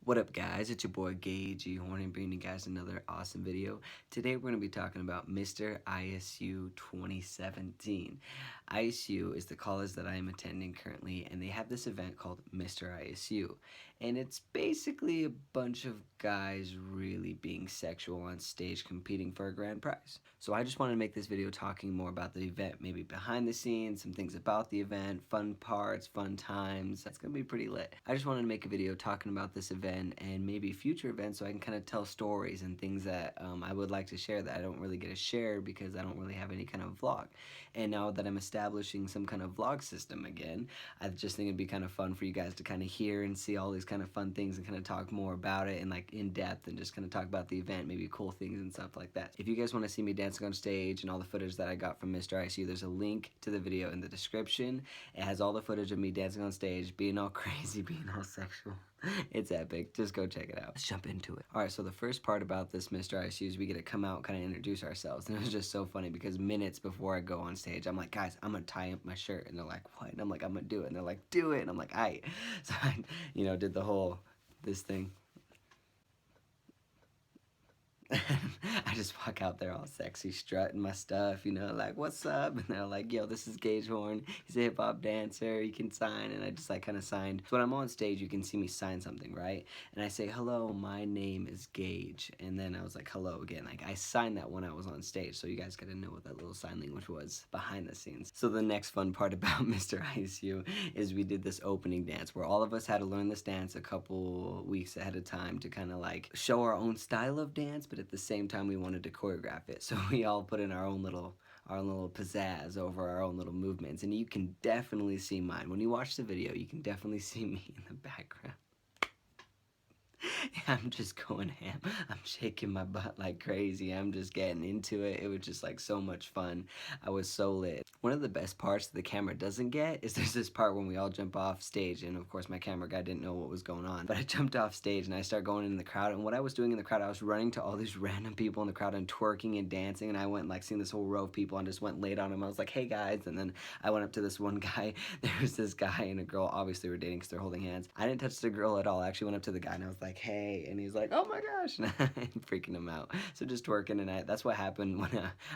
What up guys, it's your boy Gage, Horne, bringing you guys another awesome video. Today we're going to be talking about Mr. ISU 2017. ISU is the college that I am attending currently, and they have this event called Mr. ISU. And it's basically a bunch of guys really being sexual on stage competing for a grand prize. So I just wanted to make this video talking more about the event, maybe behind the scenes, some things about the event, fun parts, fun times. It's going to be pretty lit. I just wanted to make a video talking about this event and maybe future events so I can kind of tell stories and things that I would like to share that I don't really get to share because I don't really have any kind of vlog. And now that I'm establishing some kind of vlog system again, I just think it'd be kind of fun for you guys to kind of hear and see all these kind of fun things and kind of talk more about it and like in depth and just kind of talk about the event, maybe cool things and stuff like that. If you guys want to see me dancing on stage and all the footage that I got from Mr. ISU, there's a link to the video in the description. It has all the footage of me dancing on stage, being all crazy, being all sexual. It's epic. Just go check it out. Let's jump into it. Alright, so the first part about this Mr. ISU is we get to come out, kind of introduce ourselves. And it was just so funny because minutes before I go on stage, I'm like, guys, I'm going to tie up my shirt. And they're like, what? And I'm like, I'm going to do it. And they're like, do it. And I'm like, aight. So I, did the whole, this thing. I just walk out there all sexy, strutting my stuff, like, what's up? And they're like, yo, this is Gage Horne. He's a hip-hop dancer. He can sign. And I just, kind of signed. So when I'm on stage, you can see me sign something, right? And I say, hello, my name is Gage. And then I was like, hello again. Like, I signed that when I was on stage. So you guys got to know what that little sign language was behind the scenes. So the next fun part about Mr. ISU is we did this opening dance where all of us had to learn this dance a couple weeks ahead of time to kind of, show our own style of dance, but at the same time we wanted to choreograph it, so we all put in our own little pizzazz over our own little movements, and you can definitely see mine. When you watch the video, you can definitely see me in the background. I'm just going ham. I'm shaking my butt like crazy. I'm just getting into it. It was just so much fun. I was so lit. One of the best parts that the camera doesn't get is there's this part when we all jump off stage, and of course my camera guy didn't know what was going on, but I jumped off stage and I started going in the crowd, and what I was doing in the crowd, I was running to all these random people in the crowd and twerking and dancing, and I went seeing this whole row of people and just went laid on them. I was like, hey guys, and then I went up to this one guy. There was this guy and a girl, obviously we're dating because they're holding hands. I didn't touch the girl at all. I actually went up to the guy and I was like, hey, and he's like, oh my gosh, and I'm freaking him out. So just twerking, and that's what happened when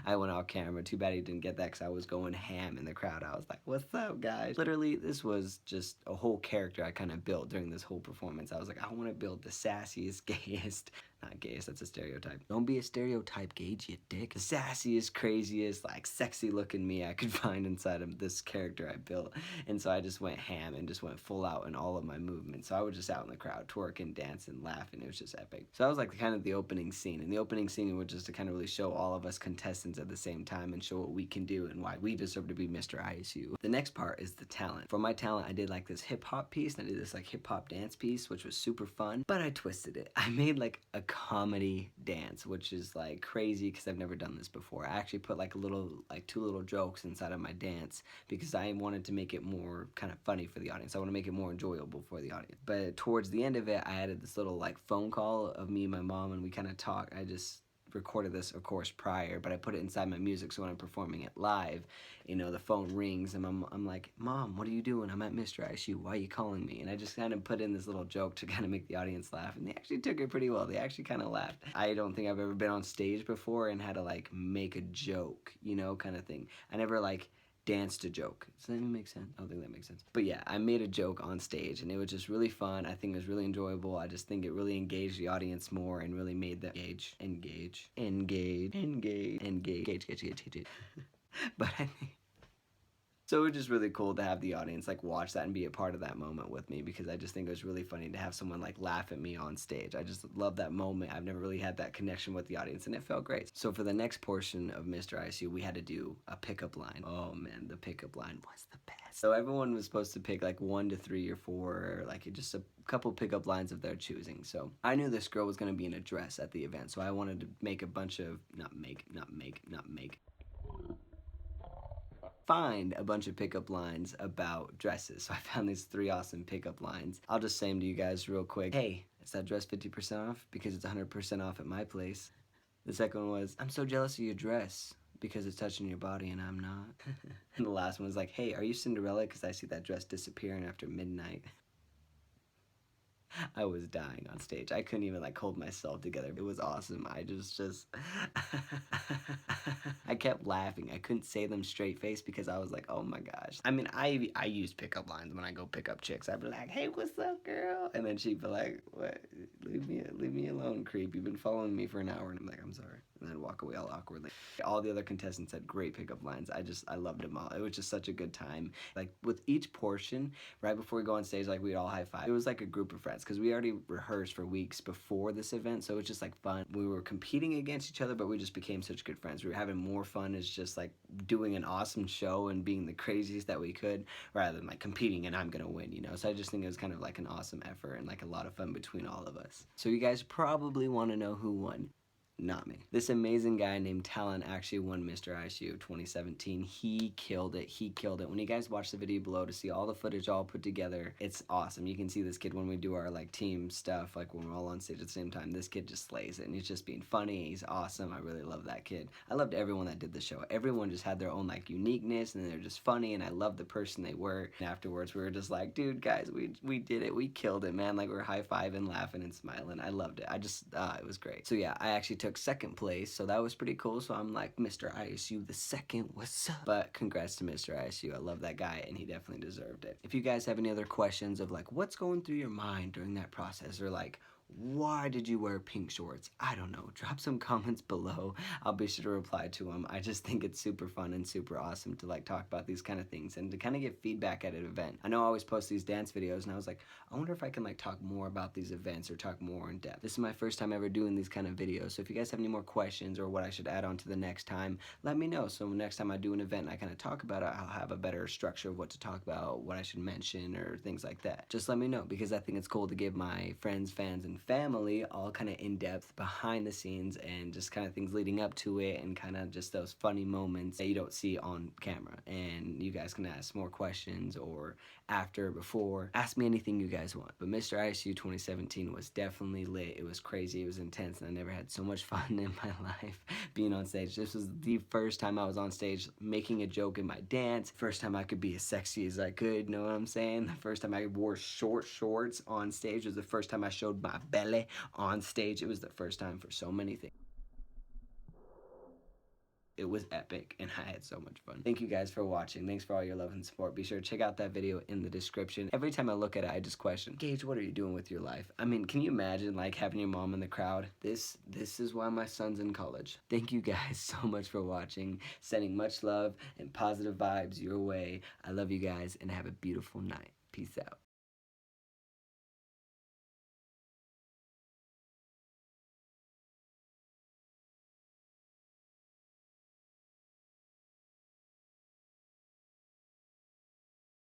I went off camera. Too bad he didn't get that because I was going ham in the crowd. I was like, what's up guys? Literally, this was just a whole character I kind of built during this whole performance. I was like, I want to build the sassiest, gayest, not gayest, that's a stereotype. Don't be a stereotype, Gage, you dick. The sassiest, craziest, sexy looking me I could find inside of this character I built. And so I just went ham and just went full out in all of my movements. So I was just out in the crowd twerking, dancing, laughing. It was just epic. So that was kind of the opening scene. And the opening scene was just to kind of really show all of us contestants at the same time and show what we can do and why we deserve to be Mr. ISU. The next part is the talent. For my talent, I did this hip hop piece, and I did this hip hop dance piece, which was super fun, but I twisted it. I made a comedy dance, which is crazy because I've never done this before. I actually put two little jokes inside of my dance because I wanted to make it more kind of funny for the audience. I want to make it more enjoyable for the audience. But towards the end of it, I added this little phone call of me and my mom, and we kind of talked. I just recorded this of course prior, but I put it inside my music, so when I'm performing it live, the phone rings and I'm like, Mom, what are you doing? I'm at Mr. ISU, why are you calling me? And I just kind of put in this little joke to kind of make the audience laugh, and they actually took it pretty well. They actually kind of laughed. I don't think I've ever been on stage before and had to make a joke, kind of thing. I never danced a joke. Does that even make sense? I don't think that makes sense. But yeah, I made a joke on stage, and it was just really fun. I think it was really enjoyable. I just think it really engaged the audience more and really made them engage. But I think so it was just really cool to have the audience watch that and be a part of that moment with me, because I just think it was really funny to have someone laugh at me on stage. I just love that moment. I've never really had that connection with the audience, and it felt great. So for the next portion of Mr. ISU, we had to do a pickup line. Oh man, the pickup line was the best. So everyone was supposed to pick 1 to 3 or 4, or just a couple pickup lines of their choosing. So I knew this girl was going to be in a dress at the event, so I wanted to make a bunch of find a bunch of pickup lines about dresses. So I found these 3 awesome pickup lines. I'll just say them to you guys real quick. Hey, is that dress 50% off? Because it's 100% off at my place. The second one was, I'm so jealous of your dress because it's touching your body and I'm not. And the last one was hey, are you Cinderella? Because I see that dress disappearing after midnight. I was dying on stage. I couldn't even like hold myself together. It was awesome. I just I kept laughing. I couldn't say them straight face because I was like, oh my gosh. I mean, I use pickup lines when I go pick up chicks. I'd be like, hey, what's up, girl? And then she'd be like, what? Leave me alone, creep. You've been following me for an hour. And I'm like, I'm sorry. And then walk away all awkwardly. All the other contestants had great pickup lines. I loved them all. It was just such a good time. Like with each portion, right before we go on stage, like we'd all high five. It was like a group of friends because we already rehearsed for weeks before this event, so it was just like fun. We were competing against each other, but we just became such good friends. We were having more fun as just like doing an awesome show and being the craziest that we could, rather than like competing and I'm gonna win, you know. So I just think it was kind of like an awesome effort and like a lot of fun between all of us. So you guys probably want to know who won. Not me. This amazing guy named Talon actually won Mr. ISU 2017. He killed it. He killed it. When you guys watch the video below to see all the footage all put together, it's awesome. You can see this kid when we do our like team stuff, like when we're all on stage at the same time. This kid just slays it, and he's just being funny. He's awesome. I really love that kid. I loved everyone that did the show. Everyone just had their own like uniqueness, and they're just funny, and I loved the person they were. And afterwards, we were just like, dude, guys, we did it. We killed it, man. Like we were high-fiving, laughing, and smiling. I loved it. It was great. So yeah, I actually took second place, so that was pretty cool. So I'm like, Mr. ISU the second, what's up? But congrats to Mr. ISU. I love that guy, and he definitely deserved it. If you guys have any other questions of like what's going through your mind during that process, or like why did you wear pink shorts? I don't know. Drop some comments below. I'll be sure to reply to them. I just think it's super fun and super awesome to like talk about these kind of things and to kind of get feedback at an event. I know I always post these dance videos, and I was like, I wonder if I can like talk more about these events or talk more in depth. This is my first time ever doing these kind of videos, so if you guys have any more questions or what I should add on to the next time, let me know. So next time I do an event and I kind of talk about it, I'll have a better structure of what to talk about, what I should mention, or things like that. Just let me know, because I think it's cool to give my friends, fans, and family all kind of in-depth behind the scenes and just kind of things leading up to it, and kind of just those funny moments that you don't see on camera. And you guys can ask more questions, or after, before, ask me anything you guys want. But Mr. ISU 2017 was definitely lit. It was crazy, it was intense, and I never had so much fun in my life being on stage. This was the first time I was on stage making a joke in my dance, first time I could be as sexy as I could, know what I'm saying? The first time I wore short shorts on stage was the first time I showed my belly on stage. It was the first time for so many things. It was epic, and I had so much fun. Thank you guys for watching. Thanks for all your love and support. Be sure to check out that video in the description. Every time I look at it, I just question, Gage, what are you doing with your life? I mean, can you imagine like having your mom in the crowd? This is why my son's in college. Thank you guys so much for watching. Sending much love and positive vibes your way. I love you guys, and have a beautiful night. Peace out.